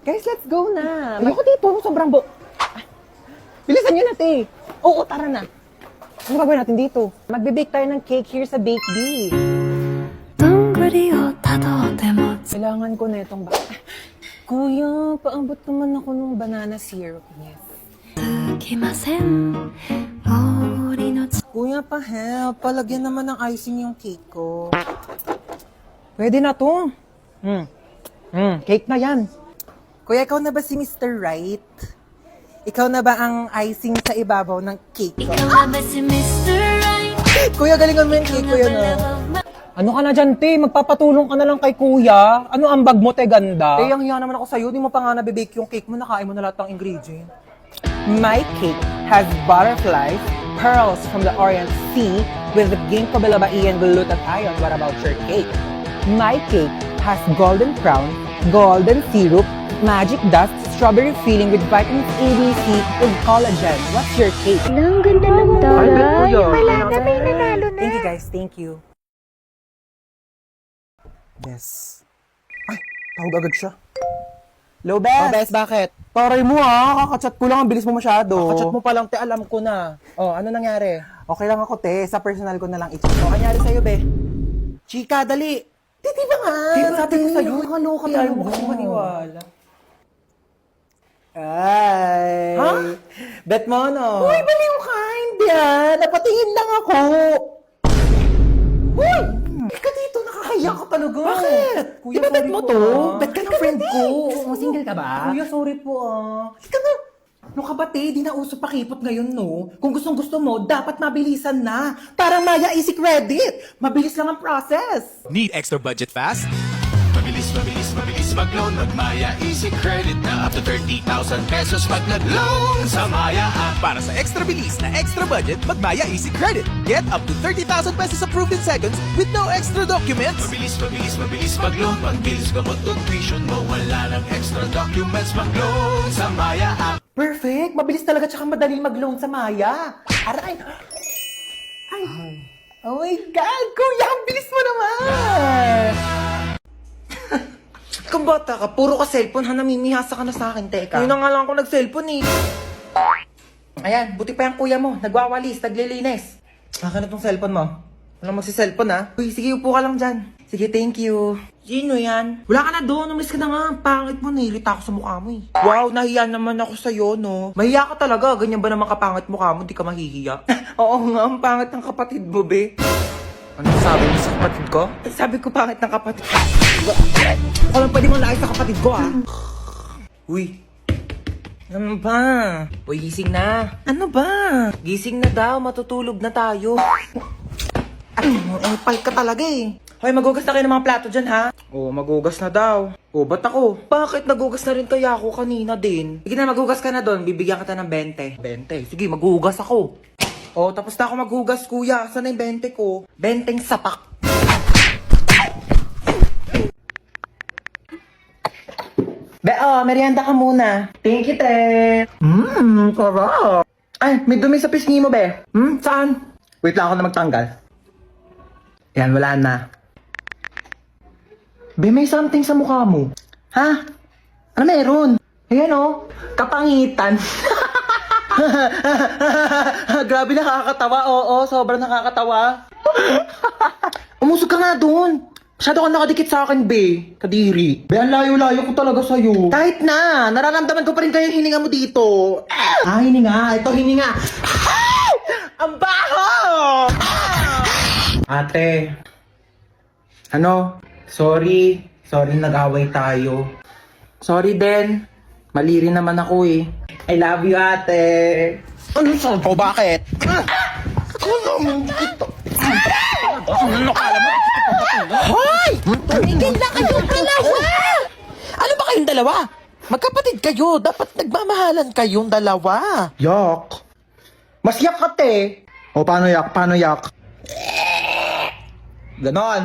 Guys, let's go na. Ayoko dito, sobrang Bilisan nyo na, te. Oo, tara na. Ano gagawin natin dito? Magbe-bake tayo ng cake here sa Bake Bee. Kailangan ko na itong Kuya, paabot naman ako ng banana syrup. Yes. Kuya, pa-help. Palagyan naman ng icing yung cake ko. Pwede na to. Cake na yan. Kuya, ikaw na ba si Mr. Right? Ikaw na ba ang icing sa ibabaw ng cake ko? Kuya, galingan mo yung cake ko yun, Ano ka na dyan, te? Magpapatulong ka na lang kay kuya. Ano ang bag mo, te, ganda? Te, ang hiya naman ako sa'yo. Di mo pa nga nabibake yung cake mo. Nakain mo na lahat ng ingredient. My cake has butterflies, pearls from the Orient Sea with the ginkgo biloba and glutathione. What about your cake? My cake has golden crown, golden syrup, magic dust, strawberry filling with vitamins A, B, C, with collagen. What's your cake? Ang ganda ng taray. Wala na, may nanalo na. Thank you, guys. Thank you. Yes. Ay, tawag agad siya. Hello, Bes. Oh, Bes, bakit? Taray mo kakachat ko lang, ang bilis mo masyado. Kakachat mo pa lang, te, alam ko na. Oh, ano nangyari? Okay lang ako, te. Sa personal ko na lang ito. Ano nangyari sa'yo, be? Chika, dali! Di ba nga? Sabi ko sa'yo, Nakakaloka ayaw talaga. mo kasi maniwala. Ay! Ha? Bet mo, no? Uy, baliw ka! Hindi napatingin lang ako. Uy! Ika dito, nakakahiya ka talaga. Bakit? Kuya, Di ba bet sorry mo po, to? Bet ka ng friend ko. Single ka ba? Kuya, sorry po Ika na. No kabate, di na uso pakipot ngayon, no? Kung gustong-gusto mo, dapat mabilisan na. Parang Maya Easy Credit. Mabilis lang ang process. Need extra budget fast? Mabilis mag-loan. Mag-Maya Easy Credit na up to 30,000 pesos pag nag-loan sa Maya app. Para sa extra bilis na extra budget, mag-Maya Easy Credit. Get up to 30,000 pesos approved in seconds with no extra documents. Mabilis mag-loan. Pag-bilis gamot ang tuition mo, wala ng extra documents. Mag-loan sa Maya app. Perfect. Mabilis talaga tsaka madali mag-loan sa Maya. Aray. Ay. Oh my God, kuya, ang bilis mo naman. Kung bata ka, puro ka cellphone, namimihasa ka na sa akin, teka. Yun na nga lang ako nag-cellphone Ayan, buti pa yung kuya mo, nagwawalis, naglilinis. Akin na tong cellphone mo. Walang magsi-cellphone Uy, sige, upo ka lang dyan. Sige, thank you. Sino yan? Wala ka na doon, umalis ka na nga. Pangit mo, nahilita ako sa mukha mo eh. Wow, nahiya naman ako sa'yo, no? Mahiya ka talaga, ganyan ba naman kapangit mukha mo, di ka mahihiya? Oo nga, ang pangit ng kapatid mo, be. Ano sabi mo sa kapatid ko? Sabi ko pangit ng kapatid ko. Ako lang pwede mong lakas sa kapatid ko, Uy. Ano ba? Uy, gising na. Ano ba? Gising na daw, matutulog na tayo. Ay, pal ka talaga Hoy, magugas na kayo ng mga plato dyan, ha? Oo, magugas na daw. O, ba't ako? Bakit nagugas na rin kaya ako kanina din? Sige na, magugas ka na doon. Bibigyan kita ng 20. 20. Sige, magugas ako. Oh, tapos na ako maghugas, kuya. Saan na yung 20 ko? 20 sapak. Merienda ka muna. Thank you, te. Sarap. Ay, may dumi sa pisngi mo, be. Saan? Wait lang ako na magtanggal. Yan, wala na. Be, may something sa mukha mo. Ha? Ano meron? Ayan oh, kapangitan. Grabe, nakakatawa. Oo, sobrang nakakatawa. Umusog ka nga doon. Masyado ka nakadikit sa akin, be. Kadiri. Be, ang layo-layo ko talaga sa'yo. Kahit na, nararamdaman ko pa rin kayo yung hininga mo dito. Hininga. Ito, hininga. Ang baho! Ate. Ano? Sorry. Sorry, nag-away tayo. Sorry din. Mali rin naman ako eh. I love you, ate. Ano sa ko? Bakit? Ano kala mo? Hoy! Tumigil na kayong dalawa! Ano ba kayong dalawa? Magkapatid kayo. Dapat nagmamahalan kayong dalawa. Yak. Mas yak ka, te. O, paano yak? Paano yak? Ganon.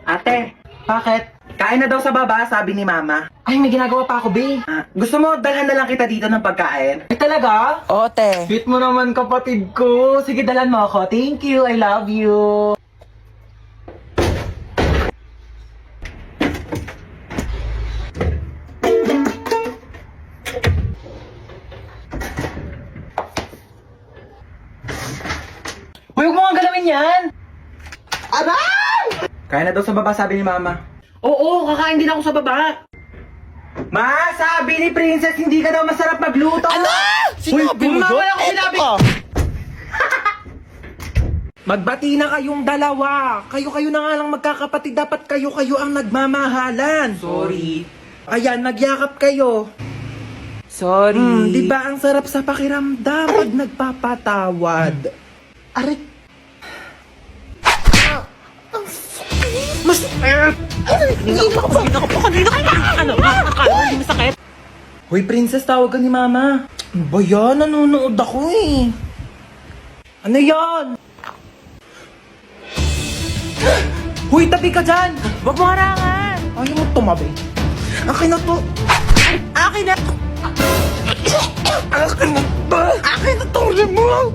Ate, bakit? Kain na daw sa baba, sabi ni mama. Ay, may ginagawa pa ako, be. Gusto mo, dalhan na lang kita dito ng pagkain? Ay, talaga? Oo, te. Sweet mo naman, kapatid ko. Sige, dalan mo ako. Thank you, I love you. Kaya na daw sa baba, sabi ni Mama. Oo, kakain din ako sa baba. Ma, sabi ni Princess, hindi ka daw masarap magluto. Ano? Sinabi mo yun? Wala ko sinabi. Eto ka. Magbati na kayong dalawa. Kayo-kayo na nga lang magkakapatid. Dapat kayo-kayo ang nagmamahalan. Sorry. Ayan, nagyakap kayo. Sorry. Di ba ang sarap sa pakiramdam pag nagpapatawad? Aray. Hoy, Princess, tawagan ni Mama. Ano ba yan? Nanonood ako eh. Ano yan? Hoy, tabi ka dyan! Wag mo harangan. Ayaw mo tumabi. Akin na to. Akin na to. Akin na to. Akin na to. Mo.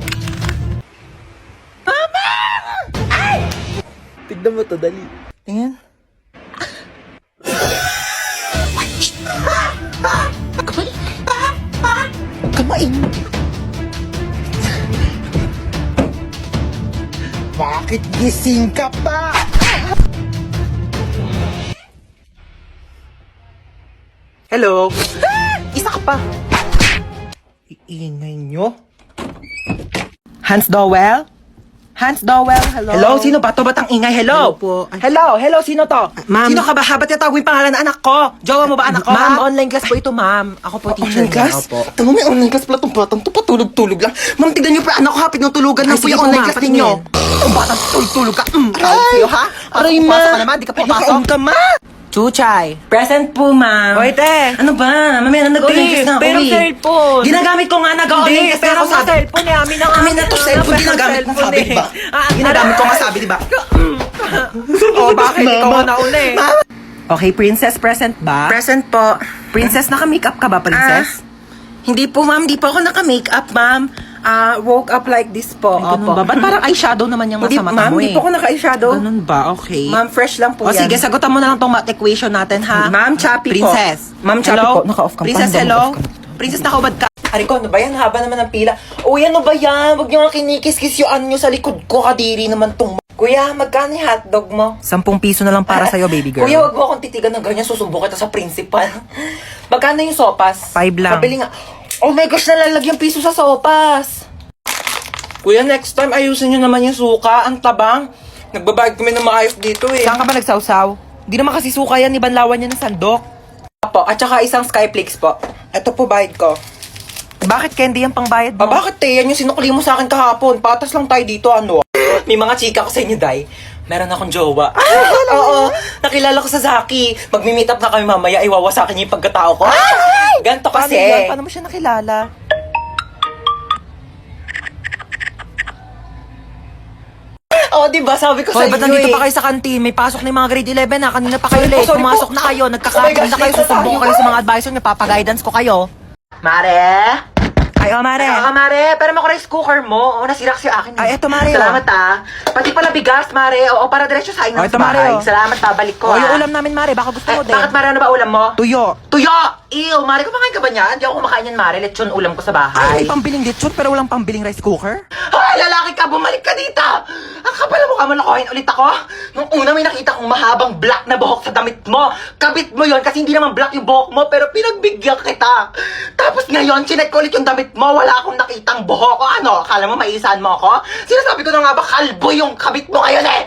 Tignan mo to, dali. Tingin. Kamain. Bakit gising ka pa? Hello. Isa ka pa. Iingay nyo. Hans Dowell? Hans Dowell, hello? Hello, sino ba to? Ba't ang ingay? Hello? Hello po. Hello, sino to? Ma'am. Sino ka ba? Ba't yung pangalan ng anak ko? Jowa mo ba anak ko? Ma'am, online class po ito, ma'am. Ako po teacher Online niya. class? Opo. Tama, may online class pala itong batang to. Patulog-tulog lang. Ma'am, tignan niyo pa anak ko ha. Pinutulugan lang Ay, po sige yung po, online ma'am, class ninyo. patingin. Ang batang tulog-tulog ka. Ay, sa'yo, ha? Aray, Pasok ma. ka naman, di ka Ay, papasok. nakaon ka, ma. Chuchay. Present po, ma'am. Oy, te. Ano ba? Mamaya na nag-online class na ako pero eh. cellphone. Ginagamit ko nga nag-online class na ako sabi. cellphone eh. Amin na nga. Amin na to, cellphone. Ginagamit na sabi, di ba? Ginagamit ko nga sabi, di ba? Oh, bakit? Ikaw ang nauna eh. Okay, princess, present ba? Present po. Princess, naka-makeup ka ba, princess? Hindi po, ma'am. Hindi po ako naka-makeup, ma'am. Woke up like this po. Ganun ba? Ba't parang eyeshadow naman yung Hindi, nasa mata ma'am. mo eh? Hindi po ako naka-eyeshadow. Ganun ba? Okay. Ma'am, fresh lang po O yan. sige, sagutan mo na lang tong math equation natin, ha? Ma'am, choppy po. Princess. Ma'am, choppy Hello? po. Naka-off ka. Princess, Paano hello? naka-off ka? Princess, nakaubad ka. Ariko, ano ba yan? Haba naman ng pila. Uy, ano ba yan? Huwag niyo nga kinikis-kis yung ano nyo sa likod ko. Kadiri naman tong... Kuya, magkano yung hotdog mo? 10 piso na lang para sa'yo, baby girl. Kuya, wag mo akong titigan ng ganyan. Susumbong kita sa principal. Magkano yung sopas? 5 lang. Pabili nga. Oh my gosh, nalalagyan piso sa sopas. Kuya, next time ayusin nyo naman yung suka. Ang tabang. Nagbabayad kami ng maayos dito eh. Saan ka ba nagsawsaw? Di naman kasi suka yan, ibanlawan yan ng sandok. Po, at saka isang Skyflakes po. Ito po bayad ko. Bakit candy yung pangbayad mo? Bakit te? Yan yung sinukli mo sa akin kahapon. Patas lang tayo dito, ano? May mga chika ko sa inyo, Day. Meron akong jowa. Oo, nakilala ko sa Zaki. Magmi-meet up na kami mamaya, iwawa sa akin yung pagkatao ko. Ganto Paano kasi. yan? Paano mo siya nakilala? Oo, diba? Sabi ko sa Hoy, inyo ba't nandito eh. pa kayo sa kantin? May pasok na yung mga grade 11 na. Kanina pa kayo late. sorry po. Pumasok na kayo. Oh my Nagkakaroon gosh, na kayo. late na Susumbong tayo. kayo sa mga advisor niyo. Papaguidance ko kayo. Mare? Ay, oh, Mare. Mare, pero mo rice cooker mo. Oo, nasira kasi akin. Ay, eto, Mare, Salamat Pati pala bigas, Mare. Oo, para diretso sa inyo Oh, ito, Mare, oh. Salamat, babalik ko O, yung ulam namin, Mare. Baka gusto mo din. Bakit, Mare, ano ba ulam mo? Tuyo. Tuyo! Ew, Mare, kumakain ka ba niyan? Hindi ako kumakain yan, Mare. Lechon ulam ko sa bahay. Ay, may pambiling lechon pero walang pambiling rice cooker. Hoy, lalaki ka! Bumalik ka dito! Ang kapal mo ka, malakohin ulit ako. Nung una may nakita kong mahabang black na buhok sa damit mo. Kabit mo yon kasi hindi naman black yung buhok mo, pero pinagbigyan kita. Tapos ngayon, chinek ko ulit yung damit mo, wala akong nakitang buhok. O ano, akala mo maisahan mo ako? Sinasabi ko na nga ba, kalbo yung kabit mo ngayon eh!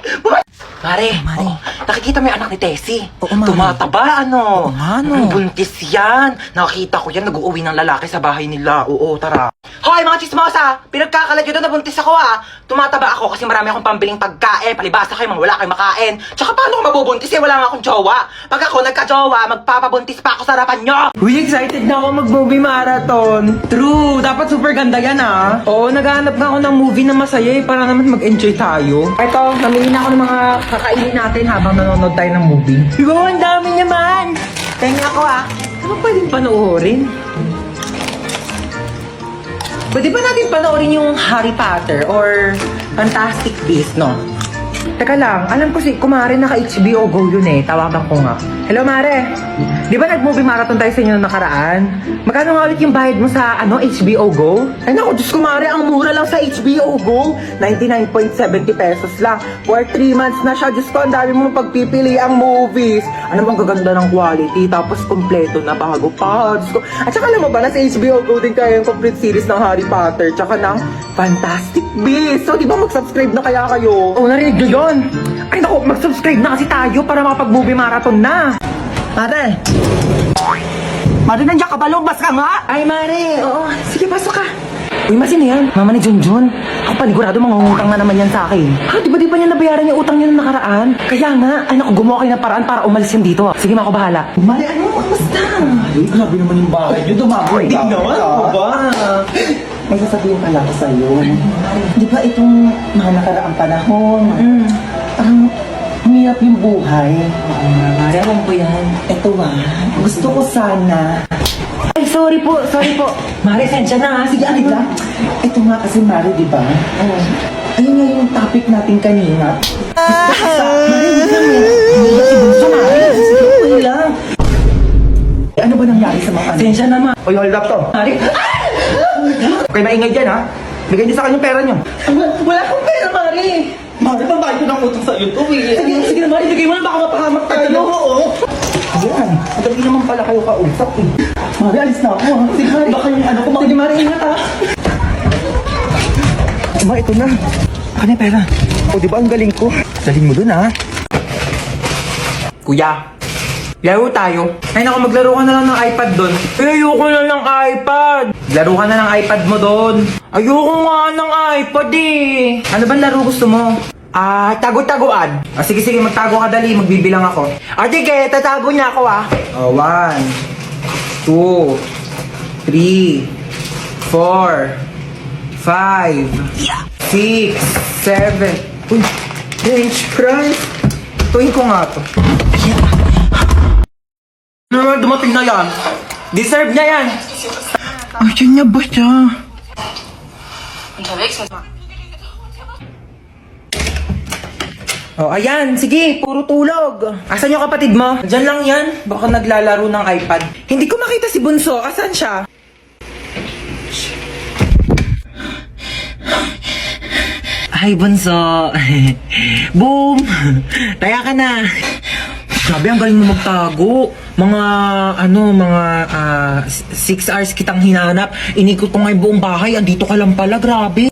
Mare, Mare. nakikita mo yung anak ni Tessie. Oo, Mare. Tumataba, ano? Oo nga, no. Buntis yan. Nakita ko yan, nag-uuwi ng lalaki sa bahay nila. Oo, tara. Hoy, mga chismosa! Pinagkakalat yun na nabuntis ako ah. Tumataba ako kasi marami akong pambiling pagkain. Palibasa kayo, mga wala kayong makain. Tsaka paano ko mabubuntis eh? Wala nga akong jowa. Pag ako nagka-jowa, magpapabuntis pa ako sa harapan nyo. Uy, excited na ako mag-movie marathon. True, dapat super ganda yan ah. Oo, naghahanap nga ako ng movie na masaya eh, para naman mag-enjoy tayo. Ito, namili na ako ng mga kakainin natin habang nanonood tayo ng movie. Wow, ang dami naman! Tenga ako ah. Ano pwedeng panoorin? Pwede ba natin panoorin yung Harry Potter or Fantastic Beasts, no? Teka lang, alam ko si Kumare naka-HBO Go yun eh. Tawagan ko nga. Hello, Mare. Di ba nag-movie marathon tayo sa inyo nung nakaraan? Magkano nga ulit yung bayad mo sa HBO Go? Ay naku, Diyos ko, Mare, ang mura lang sa HBO Go. 99.70 pesos lang. For 3 months na siya. Diyos ko, ang dami mo pagpipili ang movies. Ano bang gaganda ng quality? Tapos kompleto na bago pa. Diyos ko. At saka alam mo ba, nasa HBO Go din kayo yung complete series ng Harry Potter. Tsaka ng Fantastic Beasts. So, di ba mag-subscribe na kaya kayo? Oh, narinig nyo yun? Ay naku, mag-subscribe na kasi tayo para makapag-movie marathon na. Mare! Mare, nandiyan ka ba? Lumabas ka nga! Ay, Mare! Oo, sige, pasok ka. Uy, masin yan. Mama ni Junjun. Ako panigurado mga utang na naman yan sa akin. Ha, di ba niya nabayaran yung utang niya nung nakaraan? Kaya nga, ay naku, gumawa kayo ng paraan para umalis yan dito. Sige, ako bahala. Mare, ano? Kamusta? Ay, grabe naman yung bahay niyo. Dumaboy ka. Hindi naman, ako ba? May sasabihin pala ko sa'yo. Di ba itong mga nakaraang panahon, parang hirap yung buhay. Oo nga, Mare, alam ko yan. Ito gusto ko sana. Ay, sorry po. Mare, sensya na ha. Sige, alig lang. Ito nga kasi, Mare, di ba? Ayun nga yung topic natin kanina. Gusto ko sa... Mare, hindi lang eh. Hindi si Bunso, Mare. Sige, okay lang. Ano ba nangyari sa mga ano? Sensya naman. Oy, hold up to. Mare, okay, maingay dyan, ha? Bigay niyo sa akin yung pera niyo. Wala akong pera, Mare. Mare, pambayad ko ng utang sa'yo to, eh. Sige na, Mare, bigay mo na, baka mapahamak tayo. Oo. Ayan, madali naman pala kayo kausap, eh. Mare, alis na ako, ha? Sige, Mare, baka yung ano ko. Sige, Mare, ingat, ha? Ito na. Ano yung pera? O, di ba ang galing ko? Galing mo dun, ha? Kuya, laro tayo. Ay naku, maglaro ka na lang ng iPad doon. Ayoko na ng iPad. Laro ka na ng iPad mo doon. Ayoko nga ng iPad eh. Ano ba laro gusto mo? Tago-taguan. Sige, magtago ka dali. Magbibilang ako. Sige, tatago niya ako 1, 2, 3, 4, 5, 6, 7. Uy, French fries. Tuwin ko nga to. Ano naman dumating na yan? Deserve niya yan! Ay, yun niya ba siya? Oh, ayan, sige, puro tulog. Asan yung kapatid mo? Diyan lang yan. Baka naglalaro ng iPad. Hindi ko makita si Bunso. Asan siya? Ay, Bunso. Boom! Taya ka na. Grabe, ang galing mo magtago. Mga 6 hours kitang hinanap. Inikot ko nga yung buong bahay. Andito ka lang pala, grabe.